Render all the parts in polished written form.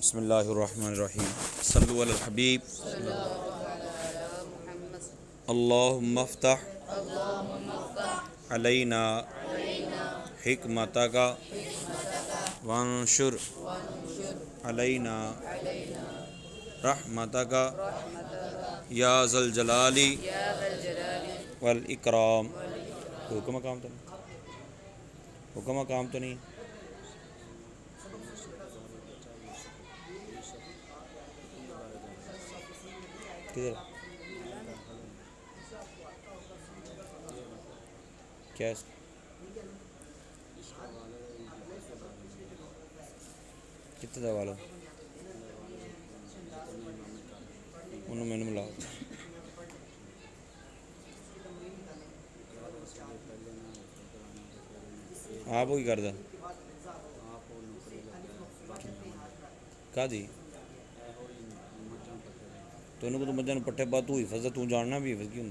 بسم اللہ الرحمن الرحیم صلو علی الحبیب اللہم افتح علینا حکمتک وانشر علینا رحمتک یا ذا الجلال والاکرام۔ حکم کام تو نہیں، حکم کام تو نہیں۔ کدھر کیا ہے؟ کتنے والا انہوں میں نے ملا آپ کو کی کر دا کا دی تو انہوں کو تو مجھے پٹھے پا تو حفظ تو جاننا بھی حفظ کی ہوں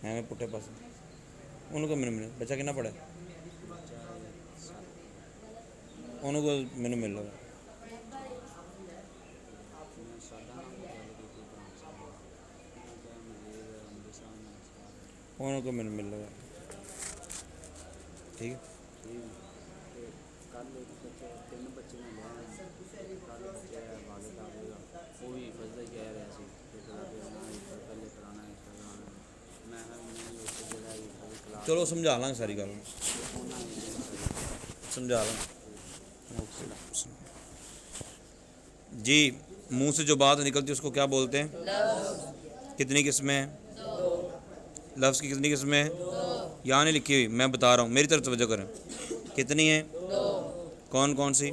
میں پٹھے پاس انہوں کو میں بچہ کنا پڑھا انہوں کو میں نے مل رہا انہوں کو میں نے مل رہا ٹھیک ہے۔ چلو سمجھا لیں ساری گل سمجھا لیں جی۔ منہ سے جو بات نکلتی ہے اس کو کیا بولتے ہیں؟ کتنی قسمیں ہیں؟ لفظ کی کتنی قسمیں ہیں؟ یہاں نہیں لکھی ہوئی، میں بتا رہا ہوں، میری طرف توجہ کریں۔ کتنی ہیں؟ کون کون سی؟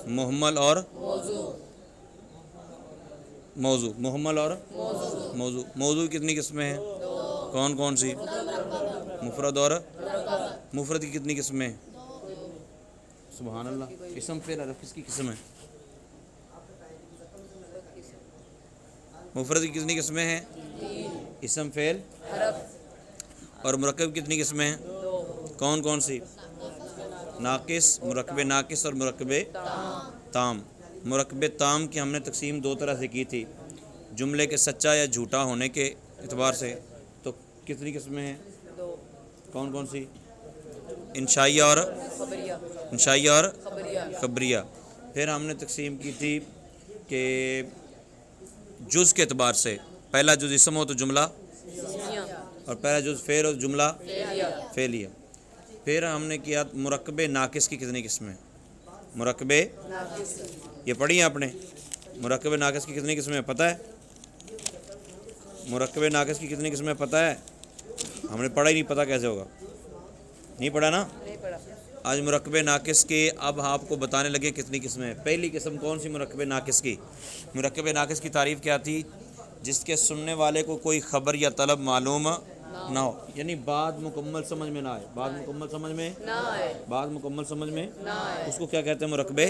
محمل اور موضوع۔ محمل اور موضوع۔ موضوع کی کتنی قسمیں ہیں؟ کون کون سی؟ مفرد اور مفرد کی کتنی قسمیں ہیں؟ سبحان اللہ۔ اسم فعل حرف کس کی قسم ہے؟ مفرد کی کتنی قسمیں ہیں؟ اسم فعل اور مرکب کتنی قسمیں ہیں؟ کون کون سی؟ ناقص، مرکب ناقص اور مرکب تام۔ مرکب تام کی ہم نے تقسیم دو طرح سے کی تھی، جملے کے سچا یا جھوٹا ہونے کے اعتبار سے۔ تو کتنی قسمیں ہیں؟ کون کون سی؟ انشائیہ اور خبریہ۔ پھر ہم نے تقسیم کی تھی کہ جز کے اعتبار سے، پہلا جز اسم ہو تو جملہ، اور پہلا جز فعل ہو تو جملہ فعلیہ۔ پھر ہم نے کیا مرکب ناقص کی کتنی قسمیں؟ مرکب یہ پڑھی ہیں آپ نے؟ مرکب ناقص کی کتنی قسمیں پتہ ہے؟ مرکب ناقص کی کتنی قسمیں پتہ ہے؟ ہم نے پڑھا ہی نہیں، پتہ کیسے ہوگا؟ نہیں پڑھا نا؟ آج مرکب ناقص کے اب آپ کو بتانے لگے کتنی قسمیں ہیں۔ پہلی قسم کون سی مرکب ناقص کی؟ مرکب ناقص کی تعریف کیا تھی؟ جس کے سننے والے کو کوئی خبر یا طلب معلوم نہ ہو، یعنی بات مکمل سمجھ میں نہ آئے، بات مکمل سمجھ میں بات مکمل سمجھ میں اس کو کیا کہتے ہیں؟ مرکب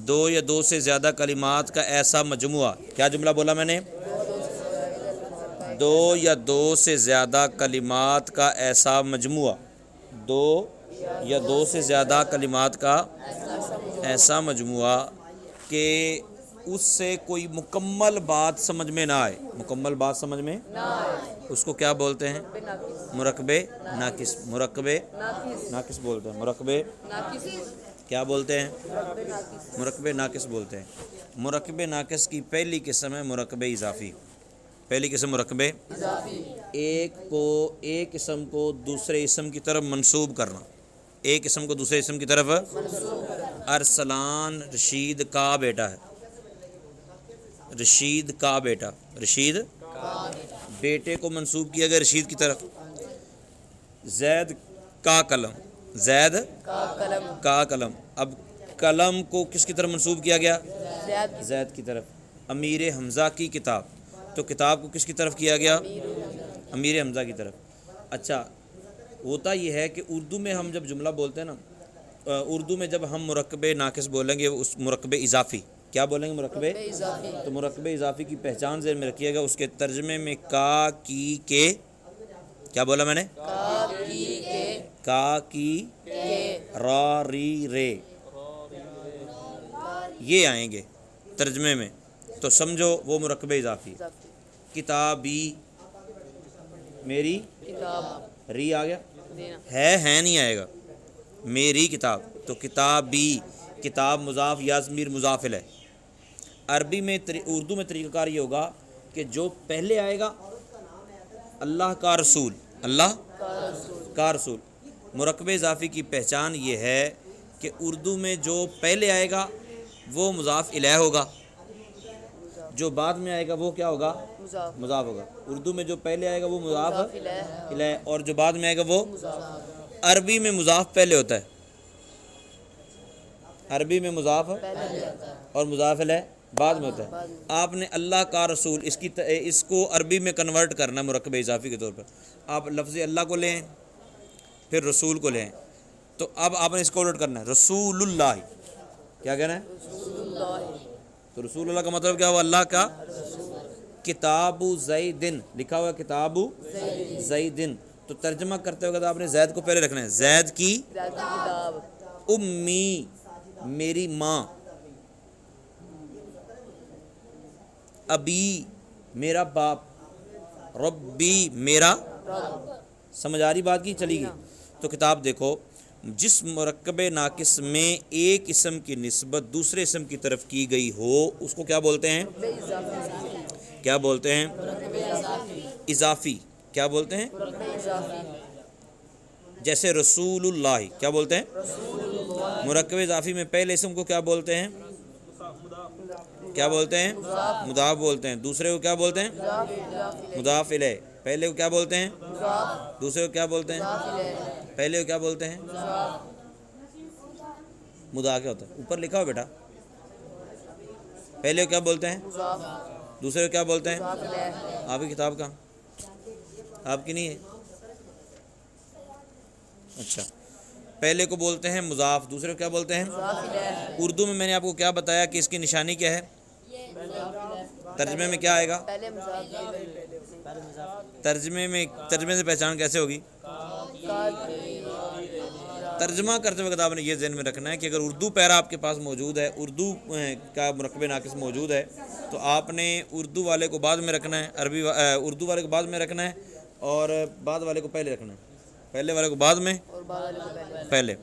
دو یا دو سے زیادہ کلمات کا ایسا مجموعہ۔ کیا جملہ بولا میں نے؟ دو یا دو سے زیادہ کلمات کا ایسا مجموعہ، دو یا دو سے زیادہ کلمات کا ایسا مجموعہ کہ اس سے کوئی مکمل بات سمجھ میں نہ آئے، مکمل بات سمجھ میں اس کو کیا بولتے ہیں؟ مرکب ناقص۔ مرکب ناقص بولتے ہیں۔ مرکب کیا بولتے ہیں؟ مرکب ناقص بولتے ہیں۔ مرکب ناقص کی پہلی قسم ہے مرکب اضافی۔ پہلی قسم مرکب ایک اسم کو دوسرے اسم کی طرف منسوب کرنا، ایک اسم کو دوسرے اسم کی طرف۔ ارسلان رشید کا بیٹا ہے، رشید کا بیٹا، رشید بیٹے کو منسوب کیا گیا رشید کی طرف۔ زید کا قلم، زید کا قلم، اب قلم کو کس کی طرف منسوب کیا گیا؟ زید کی طرف۔ امیر حمزہ کی کتاب، تو کتاب کو کس کی طرف کیا گیا؟ امیر حمزہ کی طرف۔ اچھا، ہوتا یہ ہے کہ اردو میں ہم جب جملہ بولتے ہیں نا، اردو میں جب ہم مرکب ناقص بولیں گے اس مرکب اضافی، کیا بولیں گے؟ مرکب تو مرکب اضافی کی پہچان ذہن میں رکھیے گا، اس کے ترجمے میں کا کی کے، کیا بولا میں نے؟ کا کی را ری رے، یہ آئیں گے ترجمے میں، تو سمجھو وہ مرکب اضافی. کتابی میری ری آ گیا، ہے نہیں آئے گا، میری کتاب. تو کتابی، کتاب مضاف یا ضمیر مضاف ہے. عربی میں اردو میں طریقہ کار یہ ہوگا کہ جو پہلے آئے گا اللہ کا رسول، اللہ کا رسول. مرکب اضافی کی پہچان یہ ہے کہ اردو میں جو پہلے آئے گا وہ مضاف الیہ ہوگا، جو بعد میں آئے گا وہ کیا ہوگا؟ مضاف ہوگا. اردو میں جو پہلے آئے گا وہ مضاف الیہ، اور جو بعد میں آئے گا وہ. عربی میں مضاف پہلے ہوتا ہے، عربی میں مضاف اور مضاف الیہ بعد میں ہوتا ہے. آپ نے اللہ کا رسول اس کو عربی میں کنورٹ کرنا ہے مرکب اضافی کے طور پر. آپ لفظ اللہ کو لیں پھر رسول کو لیں، تو اب آپ نے اس کو الٹ کرنا ہے رسول اللہ. کیا کہنا ہے؟ تو رسول اللہ کا مطلب کیا ہوا؟ اللہ کا. کتاب زیدن لکھا ہوا ہے، کتاب زیدن، تو ترجمہ کرتے وقت آپ نے زید کو پہلے رکھنا ہے. زید کی امی میری ماں، ابی میرا باپ، ربی میرا. سمجھ آ رہی بات کی؟ چلی گئی. تو کتاب دیکھو، جس مرکب ناقص میں ایک اسم کی نسبت دوسرے اسم کی طرف کی گئی ہو اس کو کیا بولتے ہیں؟ کیا بولتے ہیں؟ اضافی. کیا بولتے ہیں؟ جیسے رسول اللہ کیا بولتے ہیں؟ مرکب اضافی میں پہلے اسم کو کیا بولتے ہیں؟ کیا بولتے ہیں؟ مضاف بولتے ہیں. دوسرے کو کیا بولتے ہیں؟ مضاف الیہ. پہلے کو کیا بولتے ہیں؟ دوسرے کو کیا بولتے ہیں؟ پہلے کو کیا بولتے ہیں؟ مضاف. کیا ہوتا ہے؟ اوپر لکھا ہو بیٹا. پہلے کو کیا بولتے ہیں؟ دوسرے کو کیا بولتے ہیں؟ آپ کی کتاب کا آپ کی نہیں ہے؟ اچھا، پہلے کو بولتے ہیں مضاف، دوسرے کو کیا بولتے ہیں؟ اردو میں نے آپ کو کیا بتایا کہ اس کی نشانی کیا ہے؟ ترجمے میں کیا آئے گا؟ ترجمے سے پہچان کیسے ہوگی؟ ترجمہ کرتے وقت آپ نے یہ ذہن میں رکھنا ہے کہ اگر اردو پیرا آپ کے پاس موجود ہے، اردو کا مرکب ناقص موجود ہے، تو آپ نے اردو والے کو بعد میں رکھنا ہے، اردو والے کو بعد میں رکھنا ہے، اور بعد والے کو پہلے رکھنا ہے. پہلے والے کو بعد میں، پہلے.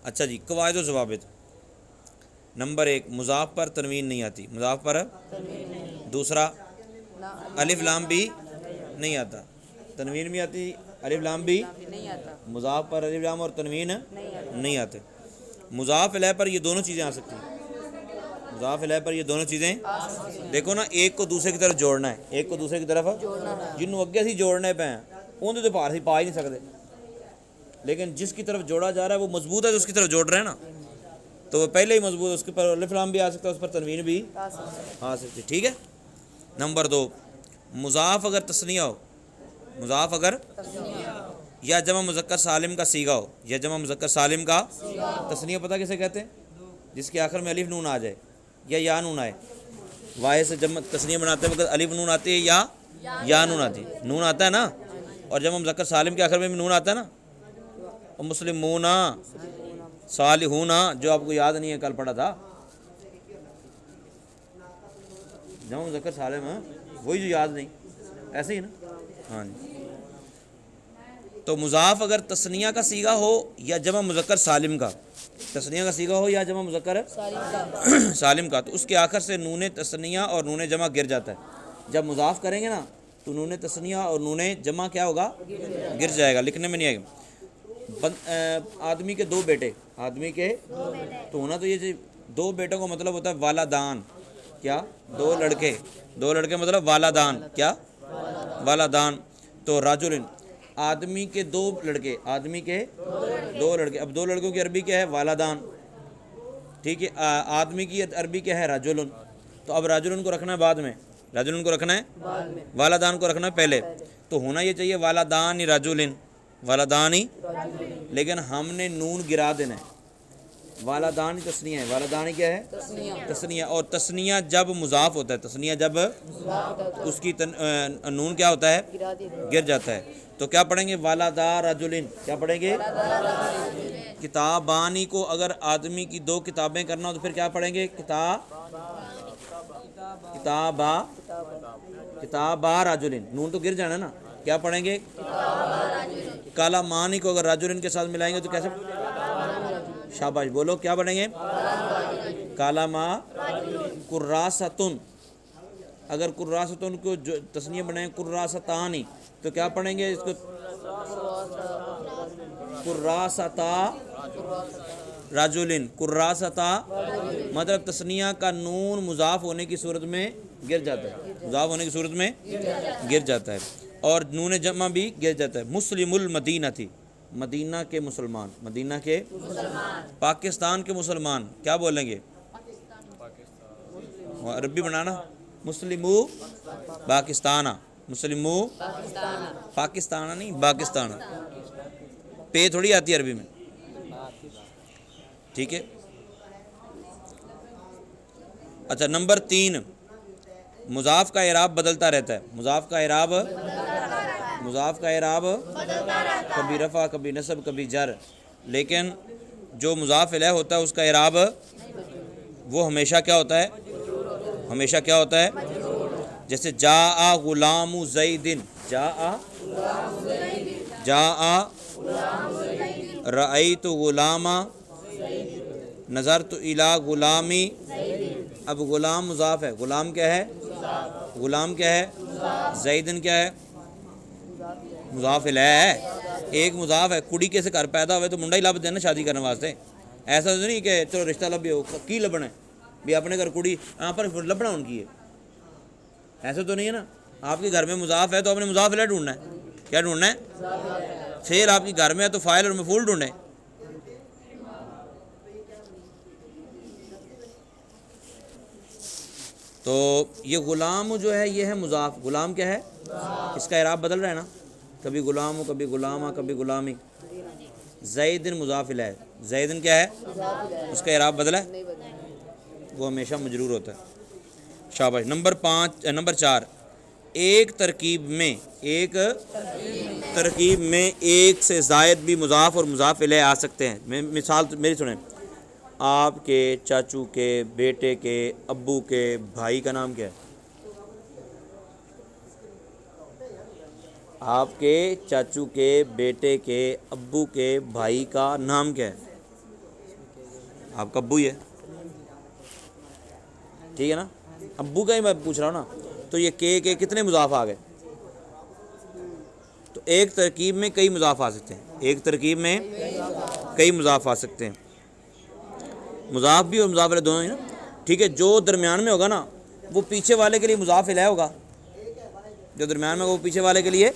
اچھا جی، قواعد و ضوابط. نمبر 1، مضاف پر تنوین نہیں آتی. مضاف پر دوسرا، الف لام بھی نہیں آتا. تنوین بھی آتی، الف لام بھی. مضاف پر الف لام اور تنوین نہیں آتے. مضاف الیہ پر یہ دونوں چیزیں آ سکتی ہیں. مضاف الیہ پر یہ دونوں چیزیں دیکھو نا، ایک کو دوسرے کی طرف جوڑنا ہے، ایک کو دوسرے کی طرف جنہوں اگے سے جوڑنے پہ ہیں انہیں تو پار ہی پا ہی نہیں سکتے، لیکن جس کی طرف جوڑا جا رہا ہے وہ مضبوط ہے تو اس کی طرف جوڑ رہے ہیں نا، تو وہ پہلے ہی مضبوط ہے، اس کے پر الف لام بھی آ سکتا ہے، اس پر تنوین بھی آ سکتی. ٹھیک ہے. نمبر 2، مضاف اگر تثنیہ ہو، مضاف اگر یا جمع مذکر سالم کا صیغہ ہو، یا جمع مذکر سالم کا تثنیہ پتہ کیسے کہتے ہیں؟ جس کے آخر میں الف نون آ جائے یا نون آئے. واحد سے جمع تثنیہ بناتے وقت الف نون آتی ہے یا نون آتی ہے؟ نون آتا ہے نا. اور جمع مذکر سالم کے آخر میں بھی نون آتا ہے نا. اور مسلمون، صالحون، جو آپ کو یاد نہیں ہے کل پڑھا تھا، جمع مذکر سالم ہے وہی جو یاد نہیں، ایسے ہی نا. ہاں جی. تو مضاف اگر تثنیہ کا صیغہ ہو یا جمع مذکر سالم کا، تثنیہ کا صیغہ ہو یا جمع مذکر سالم کا، تو اس کے آخر سے نون تثنیہ اور نون جمع گر جاتا ہے. جب مضاف کریں گے نا تو نون تثنیہ اور نون جمع کیا ہوگا؟ گر جائے گا، لکھنے میں نہیں آئے گا. آدمی کے 2 بیٹے، آدمی کے تو ہونا تو یہ 2 بیٹوں کا مطلب ہوتا ہے والدان. کیا؟ 2 لڑکے، 2 لڑکے مطلب والدان. کیا؟ والدان. تو راجلن، آدمی کے 2 لڑکے، آدمی کے 2 لڑکے. اب 2 لڑکوں کی عربی کیا ہے؟ والدان. ٹھیک ہے. آدمی کی عربی کیا ہے؟ رجلن. تو اب رجلن کو رکھنا ہے بعد میں، رجلن کو رکھنا ہے والدان کو رکھنا ہے پہلے. تو ہونا یہ چاہیے والدان رجلن، والدان ہی، لیکن ہم نے نون گرا دینا ہے. والدان تثنیہ ہے، والدان کیا ہے؟ تثنیہ. اور تثنیہ جب مضاف ہوتا ہے، تثنیہ جب اس کی نون کیا ہوتا ہے؟ گر جاتا ہے. تو کیا پڑھیں گے؟ والدا رجلن. کیا پڑھیں گے؟ کتابانی کو اگر آدمی کی دو کتابیں کرنا ہو تو پھر کیا پڑھیں گے؟ کتابا رجلن، نون تو گر جانا نا، کیا پڑھیں گے؟ کالامانی کو اگر رجلن کے ساتھ ملائیں گے تو کیسے؟ شاباش، بولو کیا پڑھیں گے؟ کالاما کراستن، اگر کراستن کو جو تسنیہ بنائیں کراستانی تو کیا پڑھیں گے اس کو؟ کراستا رجلن، کراستا مطلب تسنیہ کا نون مضاف ہونے کی صورت میں گر جاتا ہے، مضاف ہونے کی صورت میں گر جاتا ہے، اور نون جمع بھی گر جاتا ہے۔ مسلم المدینہ تھی، مدینہ کے مسلمان، مدینہ کے پاکستان کے مسلمان کیا بولیں گے؟ عربی بنانا، مسلمو پاکستانہ، مسلمو پاکستانہ نہیں پاکستانہ، پے تھوڑی آتی ہے عربی میں، ٹھیک ہے۔ اچھا نمبر 3، مضاف کا اعراب بدلتا رہتا ہے، مضاف کا اعراب کبھی رفع کبھی نصب کبھی جر، لیکن جو مضاف الیہ ہوتا ہے اس کا اعراب وہ ہمیشہ کیا ہوتا ہے؟ ہمیشہ کیا ہوتا ہے؟ جیسے جاء غلام زیدن، جاء رأیت غلام، نظرت الی غلامی، اب غلام مضاف ہے، غلام کیا ہے؟ زیدن کیا ہے؟ مضاف الیہ ہے، ایک مضاف ہے۔ کڑی کے سے گھر پیدا ہوئے تو منڈا ہی لب دینا شادی کرنے واسطے، ایسا تو نہیں کہ چلو رشتہ لبے ہو کی لبنا ہے بھی اپنے گھر کڑی یہاں پر لبنا ان کی ہے، ایسا تو نہیں ہے نا۔ آپ کے گھر میں مضاف ہے تو آپ نے مضاف الیہ ڈھونڈنا ہے، کیا ڈھونڈنا ہے؟ فعل آپ کے گھر میں ہے تو فاعل اور مفعول ڈھونڈیں۔ تو یہ غلام جو ہے یہ ہے مضاف، غلام کیا ہے؟ اس کا اعراب بدل رہا ہے نا، کبھی غلام ہو کبھی غلامہ کبھی غلامی۔ زیدن مضاف الیہ، زیدن کیا ہے؟ اس کا اعراب بدلا ہے، وہ ہمیشہ مجرور ہوتا ہے۔ شاباش۔ نمبر 4، ایک ترکیب میں ایک سے زائد بھی مضاف اور مضاف الیہ آ سکتے ہیں۔ مثال میری سنیں، آپ کے چاچو کے بیٹے کے ابو کے بھائی کا نام کیا ہے؟ آپ کے چاچو کے بیٹے کے ابو کے بھائی کا نام کیا ہے؟ آپ کا ابو ہی ہے، ٹھیک ہے نا، ابو کا ہی میں پوچھ رہا ہوں نا۔ تو یہ کے کتنے مضاف آ گئے؟ تو ایک ترکیب میں کئی مضاف آ سکتے ہیں، مضاف بھی اور مضاف الیہ دونوں ہی نا، ٹھیک ہے۔ جو درمیان میں ہوگا نا وہ پیچھے والے کے لیے مضاف الیہ ہوگا، جو درمیان میں ہوگا وہ پیچھے والے کے لیے،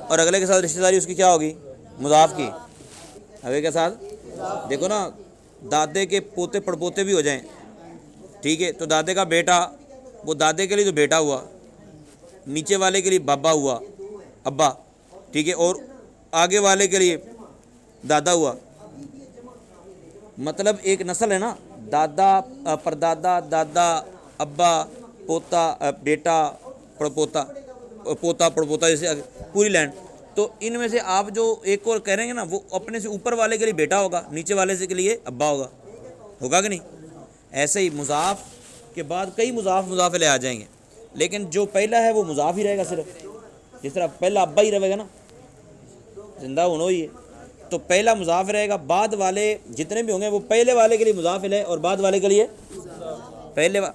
اور اگلے کے ساتھ رشتہ داری اس کی کیا ہوگی؟ مضاف کی، اگلے کے ساتھ۔ دیکھو نا، دادے کے پوتے پڑپوتے بھی ہو جائیں، ٹھیک ہے، تو دادے کا بیٹا وہ دادے کے لیے تو بیٹا ہوا، نیچے والے کے لیے بابا ہوا، ابا، ٹھیک ہے، اور آگے والے کے لیے دادا ہوا۔ مطلب ایک نسل ہے نا، دادا پردادا دادا ابا پوتا بیٹا پڑپوتا پوتا پڑپوتا، جیسے پوری لینڈ۔ تو ان میں سے آپ جو ایک اور کہہ رہے ہیں نا وہ اپنے سے اوپر والے کے لیے بیٹا ہوگا، نیچے والے سے کے لیے ابا ہوگا کہ نہیں؟ ایسے ہی مضاف کے بعد کئی مضاف الیہ آ جائیں گے، لیکن جو پہلا ہے وہ مضاف ہی رہے گا صرف، جس طرح پہلا ابا ہی رہے گا نا، زندہ ہونا ہی ہے تو پہلا مضاف رہے گا، بعد والے جتنے بھی ہوں گے وہ پہلے والے کے لیے مضاف الیہ اور بعد والے کے لیے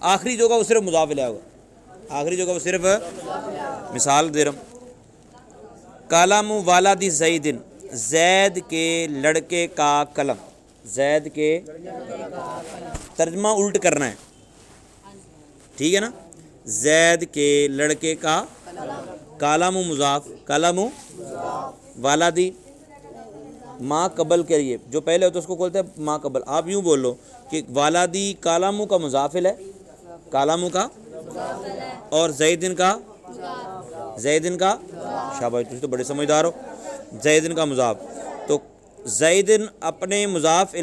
آخری جو ہوگا وہ صرف مضاف الیہ ہوگا، آخری جو ہوگا وہ صرف۔ مثال دے رہا ہوں، قلم والد زیدن، زید کے لڑکے کا قلم، زید کے ترجمہ الٹ کرنا ہے، ٹھیک ہے نا، زید کے لڑکے کا قلم مضاف، قلم والدی ما قبل کے لیے جو پہلے ہوتا ہے اس کو بولتے ہیں ما قبل۔ آپ یوں بول لو کہ والدی قلم کا مضاف ہے، قلم کا، اور زیدن کا شاباش، تم تو بڑے سمجھدار ہو، زیدن کا مضاف۔ تو زیدن اپنے مضاف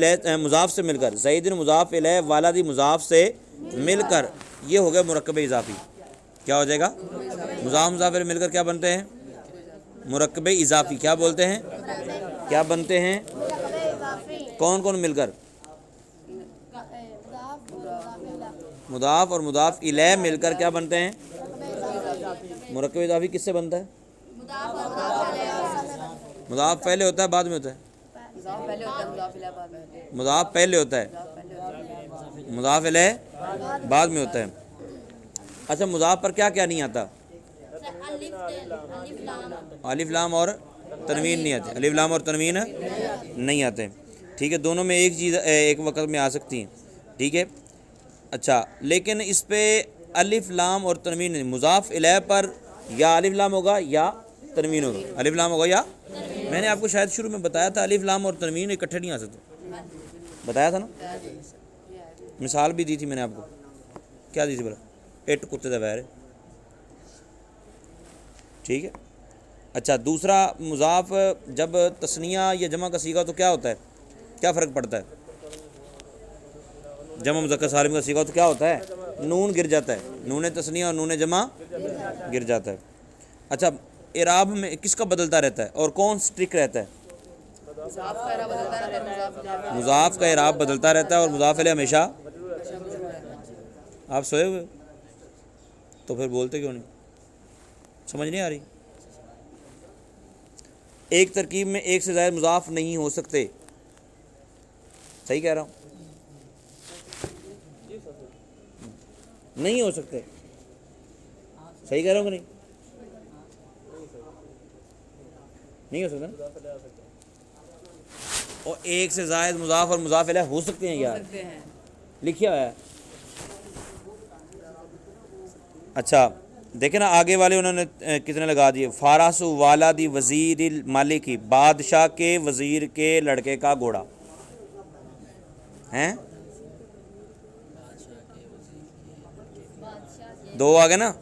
سے مل کر، زیدن مضاف الیہ والدی مضاف سے مل کر یہ ہو گیا مرکب اضافی۔ کیا ہو جائے گا؟ مضاف الیہ مل کر کیا بنتے ہیں؟ مرکب اضافی۔ کیا بولتے ہیں؟ کیا بنتے ہیں؟ کون کون مل کر؟ مضاف اور مضاف الیہ مل کر کیا بنتے ہیں؟ مرکب اضافی کس سے بنتا ہے؟ مضاف پہلے ہوتا ہے بعد میں ہوتا ہے؟ مضاف پہلے ہوتا ہے، مضاف الیہ بعد میں ہوتا ہے۔ اچھا مضاف پر کیا کیا نہیں آتا؟ الف لام اور تنوین نہیں آتے، الف لام اور تنوین نہیں آتے، ٹھیک ہے، دونوں میں ایک چیز ایک وقت میں آ سکتی ہیں، ٹھیک ہے۔ اچھا لیکن اس پہ الف لام اور تنوین نہیں، مضاف الیہ پر یا الف لام ہوگا یا تنوین ہوگا، الف لام ہوگا یا، میں نے آپ کو شاید شروع میں بتایا تھا الف لام اور تنوین اکٹھے نہیں آ سکتے، بتایا تھا نا، مثال بھی دی تھی میں نے آپ کو، کیا دی تھی بلا؟ اٹ کتے دا ویر، ٹھیک ہے۔ اچھا دوسرا مضاف جب تثنیہ یا جمع کا صیغہ تو کیا ہوتا ہے، کیا فرق پڑتا ہے؟ جمع مذکر سالم کا صیغہ تو کیا ہوتا ہے؟ نون گر جاتا ہے، نون تثنیہ اور نون جمع گر جاتا ہے۔ اچھا اعراب میں کس کا بدلتا رہتا ہے اور کون سٹرک رہتا ہے؟ مضاف کا اعراب بدلتا رہتا ہے اور مضاف الیہ ہمیشہ۔ آپ سوئے ہوئے تو پھر بولتے کیوں نہیں؟ سمجھ نہیں آ رہی؟ ایک ترکیب میں ایک سے زائد مضاف نہیں ہو سکتے، صحیح کہہ رہا ہوں؟ نہیں ہو سکتے، صحیح کہہ رہا ہوں کہ نہیں؟ نہیں ہو سکتا نا؟ اور ایک سے زائد مضاف اور مضاف الیہ ہو سکتے ہیں یار، لکھیا ہوا ہے۔ اچھا دیکھیں نا آگے والے انہوں نے کتنے لگا دیے، فارس والدی وزیر المالکی، بادشاہ کے وزیر کے لڑکے کا گھوڑا ہیں، دو آگے نا۔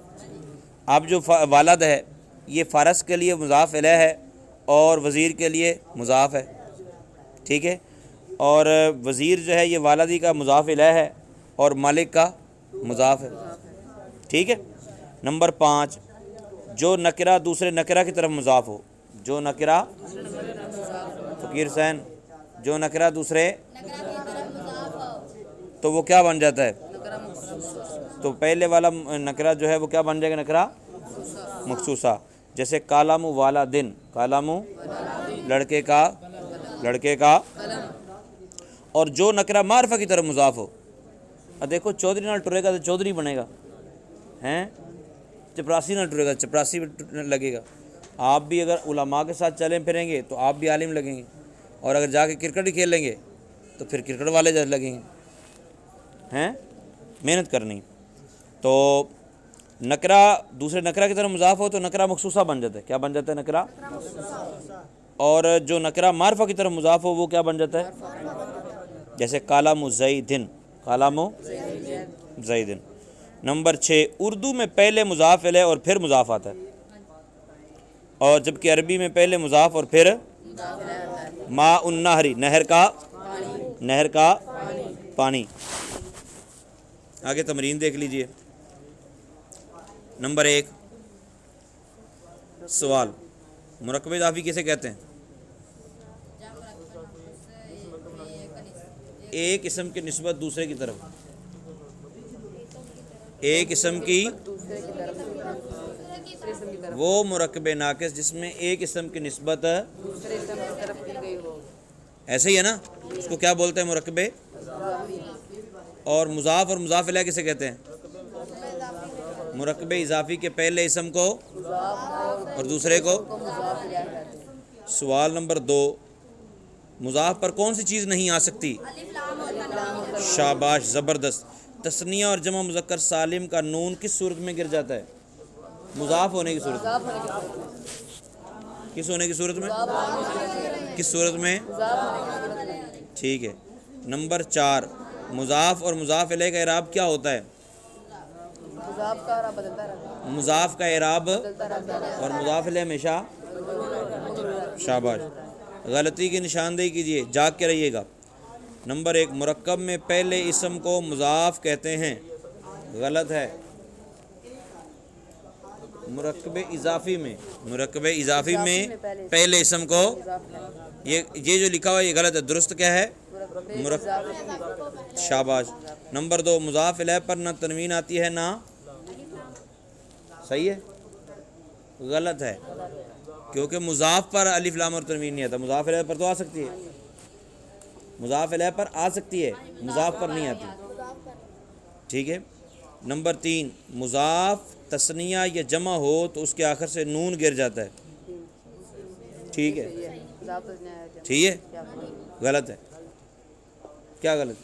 اب جو والد ہے یہ فارس کے لیے مضاف الیہ ہے اور وزیر کے لیے مضاف ہے، ٹھیک ہے، اور وزیر جو ہے یہ والدی کا مضاف الیہ ہے اور مالک کا مضاف ہے، ٹھیک ہے۔ نمبر 5، جو نکرہ دوسرے نکرہ کی طرف مضاف ہو، جو نکرہ، فقیر حسین، جو نکرہ دوسرے تو وہ کیا بن جاتا ہے؟ تو پہلے والا نکرہ جو ہے وہ کیا بن جائے گا؟ نکرہ مخصوصہ، جیسے کالم والا دن، کالم لڑکے کا، اور جو نکرہ معرفہ کی طرف مضاف ہو، اب دیکھو چودھری نال ٹرے گا تو چودھری بنے گا، ہیں، چپراسی نہ ٹرے گا چپراسی لگے گا۔ آپ بھی اگر علماء کے ساتھ چلیں پھریں گے تو آپ بھی عالم لگیں گے، اور اگر جا کے کرکٹ کھیل لیں گے تو پھر کرکٹ والے جیسے لگیں گے، ہیں، محنت کرنی۔ تو نکرہ دوسرے نکرہ کی طرف مضاف ہو تو نکرہ مخصوصہ بن جاتا ہے، کیا بن جاتا ہے؟ نکرہ، اور جو نکرہ معرفہ کی طرف مضاف ہو وہ کیا بن جاتا ہے؟ جیسے کالم زیدن، کالم زیدن۔ نمبر 6، اردو میں پہلے مضاف الیہ اور پھر مضاف آتا ہے، اور جبکہ عربی میں پہلے مضاف اور پھر ماء النہر، نہر کا پانی۔ آگے تمرین دیکھ لیجئے۔ نمبر 1 سوال، مرکب اضافی کسے کہتے ہیں؟ ایک اسم کی نسبت دوسرے کی طرف، ایک اسم کی وہ مرکب ناقص جس میں ایک اسم کی نسبت ایسے ہی ہے نا، اس کو کیا بولتے ہیں؟ مرکب۔ اور مضاف اور مضاف الیہ کسے کہتے ہیں؟ مرکب اضافی کے پہلے اسم کو اور دوسرے کو۔ سوال نمبر 2، مضاف پر کون سی چیز نہیں آ سکتی؟ شاباش، زبردست۔ تثنیہ اور جمع مذکر سالم کا نون کس صورت میں گر جاتا ہے؟ مضاف ہونے کی صورت میں۔ کس ہونے کی صورت میں؟ کس صورت میں؟ ٹھیک ہے۔ نمبر 4، مضاف اور مضاف الیہ کا اعراب کیا ہوتا ہے؟ مضاف کا اعراب اور مضاف الیہ ہمیشہ، شاباش، غلطی کی نشاندہی کیجیے، جاگ کے رہیے گا۔ نمبر 1، مرکب میں پہلے اسم کو مضاف کہتے ہیں، غلط ہے۔ مرکب اضافی میں پہلے اسم کو، یہ جو لکھا ہوا ہے یہ غلط ہے، درست کیا ہے؟ شاباش. نمبر 2 مضاف الیہ پر نہ تنوین آتی ہے نہ صحیح ہے غلط ہے کیونکہ مضاف پر الف لام اور تنوین نہیں آتا. مضاف الیہ پر تو آ سکتی ہے, مضاف الیہ پر آ سکتی ہے, مضاف پر نہیں آتی. ٹھیک ہے. نمبر 3 مضاف تثنیہ یا جمع ہو تو اس کے آخر سے نون گر جاتا ہے. ٹھیک ہے ٹھیک ہے غلط ہے. کیا غلط؟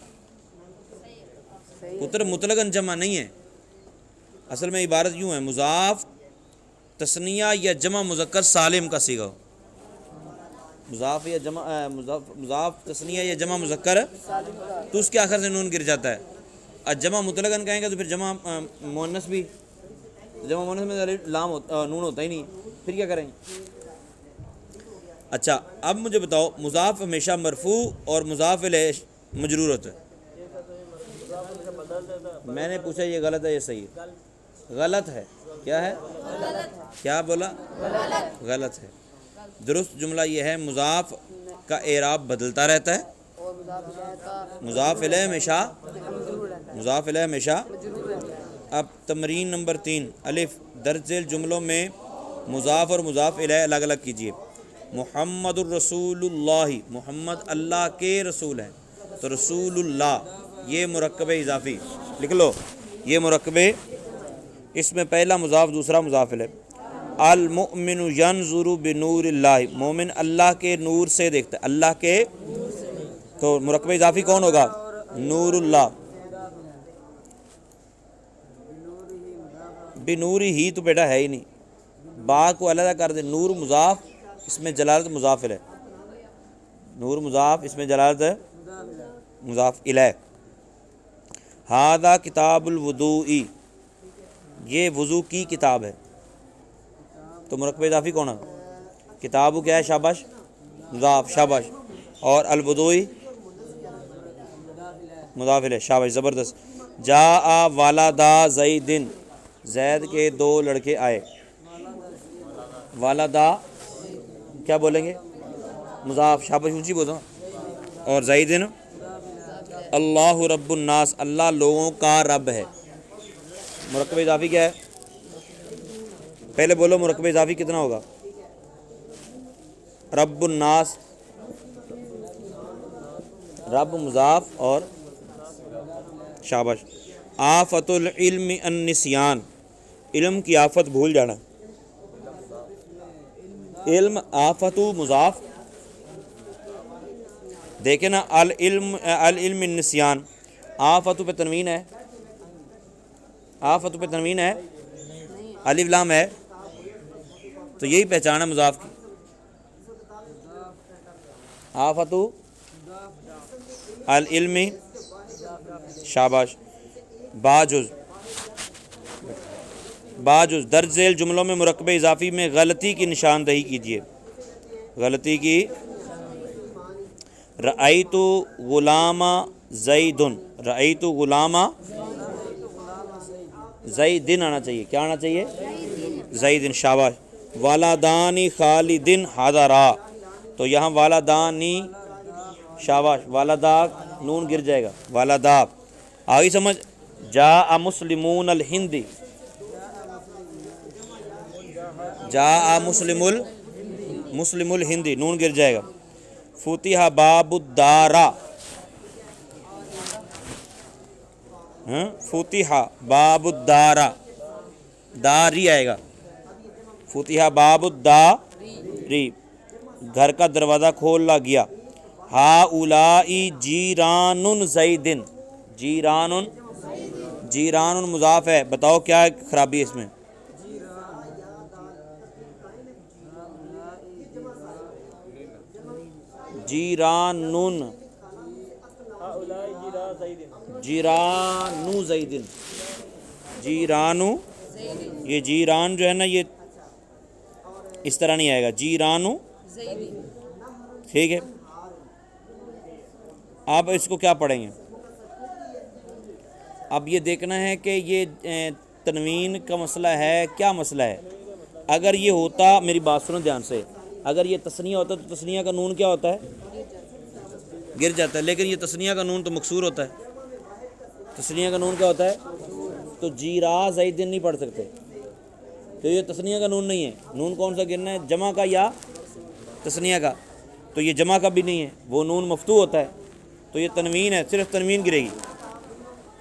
پتر مطلقاً جمع نہیں ہے. اصل میں عبارت یوں ہے مضاف تثنیہ یا جمع مذکر سالم کا صیغہ ہو. مضاف یا جمع مضاف تثنیہ یا جمع مذکر تو اس کے آخر سے نون گر جاتا ہے. اور جمع مطلقاً کہیں گے تو پھر جمع مؤنث بھی, جمع مؤنث میں لام نون ہوتا ہی نہیں, پھر کیا کریں گے؟ اچھا اب مجھے بتاؤ مضاف ہمیشہ مرفوع اور مضاف الیہ مجرور ہوتا ہے. میں نے پوچھا یہ غلط ہے یہ صحیح ہے؟ غلط ہے. کیا ہے؟ کیا بولا؟ غلط ہے. درست جملہ یہ ہے مضاف کا اعراب بدلتا رہتا ہے, مضاف الیہ ہمیشہ. اب تمرین نمبر 3 الف درج ذیل جملوں میں مضاف اور مضاف الیہ الگ الگ کیجیے. محمد الرسول اللہ, محمد اللہ کے رسول ہیں تو رسول اللہ یہ مرکب اضافی لکھ لو. یہ مرکب اس میں پہلا مضاف دوسرا مضاف الیہ. المؤمن ینظر بنور اللہ, مومن اللہ کے نور سے دیکھتا ہے, اللہ کے, تو مرکب اضافی کون ہوگا؟ نور اللہ. بنور ہی تو بیٹا ہے ہی نہیں, با کو علیحدہ کر دے. نور مضاف اس میں جلالت مضاف الیہ, نور مضاف اس میں جلالت مضاف الیہ. ھذا کتاب الوضوء, یہ وضو کی کتاب ہے تو مرکب اضافی کون ہے؟ کتاب کیا ہے؟ شاباش مضاف شاباش. اور الوضوء مضاف الیہ شاباش زبردست. جاء والدا زید, زید کے 2 لڑکے آئے. والدا کیا بولیں گے؟ مضاف شاباش اونچی بولو. اور زیدن اللہ رب الناس, اللہ لوگوں کا رب ہے. مرکب اضافی کیا ہے؟ پہلے بولو مرکب اضافی کتنا ہوگا؟ رب الناس, رب مضاف اور شاباش. آفت العلم النسیان, علم کی آفت بھول جانا. علم آفت مضاف, دیکھیں نا العلم النسیان, آفت پہ تنوین ہے, آفت پہ تنوین ہے, الف لام ہے, تو یہی پہچان ہے مضاف کی. آفت العلم شاباش. باجز درج ذیل جملوں میں مرکب اضافی میں غلطی کی نشاندہی کیجیے. غلطی کی. رأیت غلام زید, رأیت غلام زیدن آنا چاہیے. کیا آنا چاہیے؟ زیدن شاباش. والدانی خالدن حاضرا, تو یہاں والدانی شاباش, والدا نون گر جائے گا, والدا. آگے سمجھ. جاء مسلمون الہندی, جاء مسلم الہندی نون گر جائے گا. فتح باب الدارا, فتح باب الدارا, داری آئے گا. فتح باب الداری, گھر کا دروازہ کھولا گیا. ہؤلاء جیران زیدن, جیران مضاف ہے, بتاؤ کیا خرابی ہے اس میں؟ جیرانن, جیرانو زیدن, جیرانو, یہ جیران جو ہے نا یہ اس طرح نہیں آئے گا, جیرانو. ٹھیک ہے. آپ اس کو کیا پڑھیں گے؟ اب یہ دیکھنا ہے کہ یہ تنوین کا مسئلہ ہے, کیا مسئلہ ہے. اگر یہ ہوتا, میری بات سنو دھیان سے, اگر یہ تثنیہ ہوتا تو تثنیہ کا نون کیا ہوتا ہے؟ گر جاتا ہے، لیکن یہ تثنیہ کا نون تو مکسور ہوتا ہے، تثنیہ کا نون کیا ہوتا ہے؟ تو جیرا زیدن نہیں پڑھ سکتے، تو یہ تثنیہ کا نون نہیں ہے، نون کون سا گرنا ہے؟ جمع کا یا تثنیہ کا؟ تو یہ جمع کا بھی نہیں ہے، وہ نون مفتوح ہوتا ہے، تو یہ تنوین ہے، صرف تنوین گرے گی۔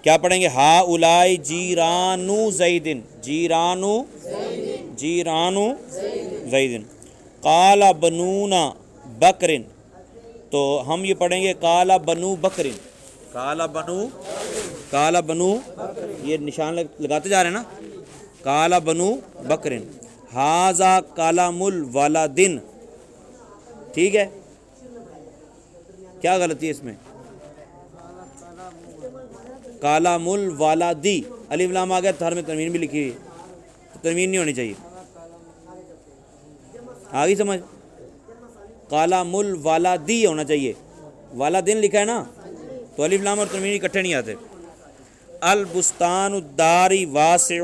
کیا پڑھیں گے؟ ہا اولائی جیرانو زیدن، جیرانو زیدن۔ قال بنون بکرن، تو ہم یہ پڑھیں گے قال بنو بکرن، قال بنو، یہ نشان لگاتے جا رہے ہیں نا، قال بنو بکرن۔ ھذا کلام الولدن، ٹھیک ہے، کیا غلطی ہے اس میں؟ کلام الولدی، الف لام آ گیا تو ہر میں تنوین بھی لکھی ہوئی ہے، تو تنوین نہیں ہونی چاہیے، آگی سمجھ؟ کلام الولدی ہونا چاہیے، والدین لکھا ہے نا، تو الف لام اور تنوین اکٹھے نہیں آتے۔ البستان الداری واسع،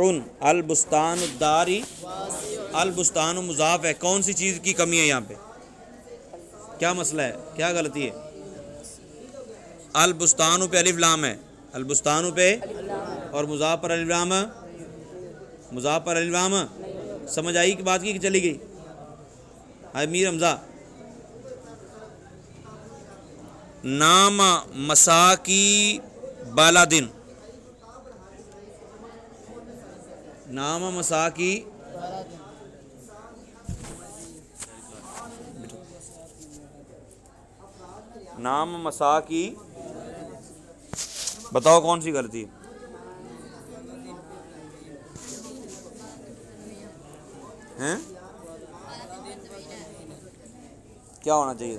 البستان الداری، البستان مضاف ہے، کون سی چیز کی کمی ہے یہاں پہ؟ کیا مسئلہ ہے، کیا غلطی ہے؟ البستان پہ الف لام ہے، البستان پہ، اور مضاف پر الف لام، مضاف پر الف لام، سمجھ آئی کہ بات کی کہ چلی گئی؟ میر حمزہ، نام مساکی بالادن، نام مساکی، نام مساکی، بتاؤ کون سی غلطی ہے؟ ہیں؟ کیا ہونا چاہیے؟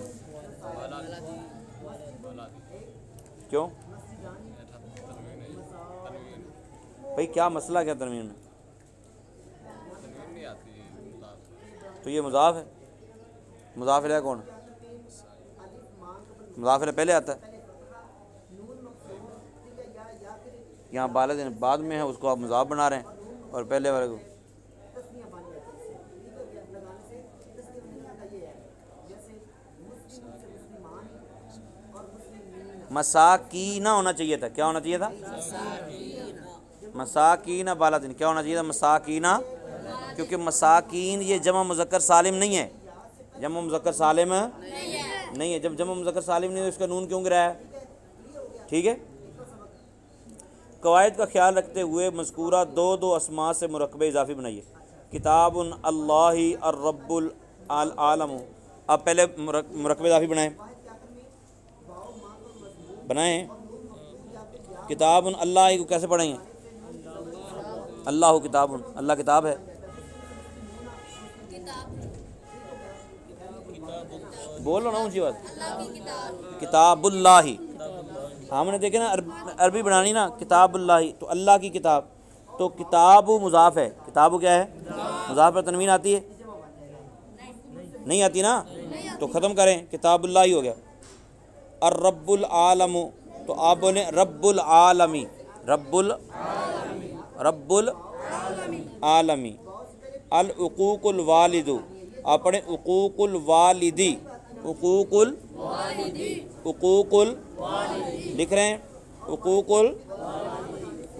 کیوں بھائی، کیا مسئلہ کیا تنوین میں؟ تو یہ مضاف ہے، مضاف الیہ کون؟ مضاف الیہ پہلے آتا ہے، یہاں بالادین بعد میں ہے، اس کو آپ مضاف بنا رہے ہیں، اور پہلے والے کو مساکینہ ہونا چاہیے تھا، کیا ہونا چاہیے تھا؟ مساکینہ بالادین، کیا ہونا چاہیے تھا؟ مساکینہ، کیونکہ مساکین یہ جمع مذکر سالم نہیں ہے، جمع مذکر سالم نہیں ہے، جب جمع مذکر سالم نہیں ہے تو اس کا نون کیوں گرا ہے؟ ٹھیک ہے، قواعد کا خیال رکھتے ہوئے مذکورہ دو اسماء سے مرکبہ اضافی بنائیے۔ کتاب اللہ الرب العالم، اب پہلے مرکبہ اضافی بنائیں، کتاب اللہ کو کیسے پڑھیں گے؟ اللہ کتاب، اللہ کتاب ہے، بولو نا اونچی بات، کتاب اللہ، ہم نے دیکھے نا عربی بنانی نا، کتاب اللہ، تو اللہ کی کتاب، تو کتاب مضاف ہے، کتاب کیا ہے؟ مضاف پر تنوین آتی ہے؟ نہیں آتی نا، تو ختم کریں، کتاب اللہ ہی ہو گیا۔ الرب العالم، تو آپ بولیں رب العالمی، رب العالمی۔ العقوق الوالد، آپ پڑھیں عقوق الوالدی، حقوق لکھ رہے ہیں، حقوق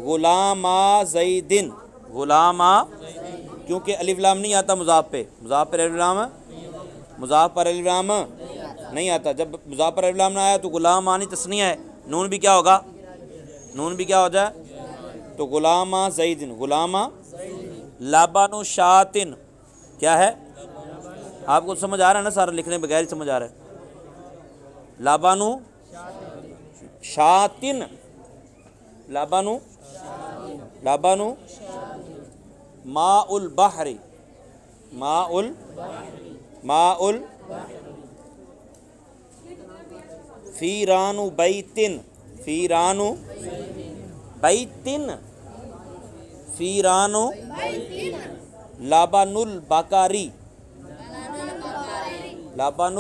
غلام زیدن، غلام، کیونکہ الف لام نہیں آتا مضاف پہ، مضاف پر الف لام، مضاف پر الف لام نہیں آتا، جب مضاف پر الف لام نہ آیا تو غلام آنی تثنیہ ہے، نون بھی کیا ہوگا؟ نون بھی کیا ہو جائے؟ تو غلام زیدن، غلام، لبن شاتن، کیا ہے؟ آپ کو سمجھ آ رہا ہے نا سارا، لکھنے بغیر ہی سمجھ آ رہا ہے۔ لبن شاتن، لبن ماء البحر، ماء فیران بیتن، فیران بیتن، فیران لبن البقری، لبن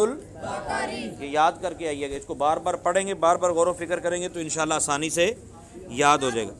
یہ یاد کر کے آئیے گا، اس کو بار بار پڑھیں گے، بار بار غور و فکر کریں گے تو انشاءاللہ آسانی سے یاد ہو جائے گا۔